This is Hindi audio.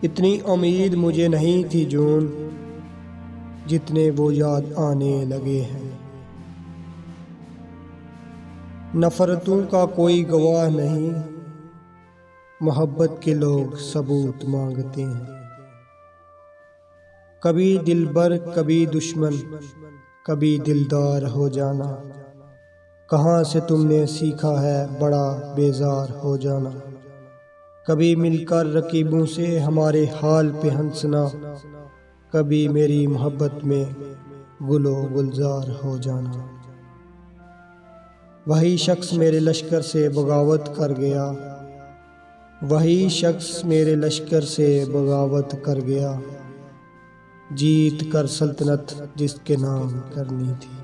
इतनी उम्मीद मुझे नहीं थी जून, जितने वो याद आने लगे हैं। नफरतों का कोई गवाह नहीं, मोहब्बत के लोग सबूत मांगते हैं। कभी दिलबर कभी दुश्मन, कभी दिलदार हो जाना। कहाँ से तुमने सीखा है बड़ा बेजार हो जाना। कभी मिलकर रकीबों से हमारे हाल पे हंसना, कभी मेरी मोहब्बत में गुलो गुलजार हो जाना। वही शख्स मेरे लश्कर से बगावत कर गया, वही शख्स मेरे लश्कर से बगावत कर गया। जीत कर सल्तनत जिसके नाम करनी थी।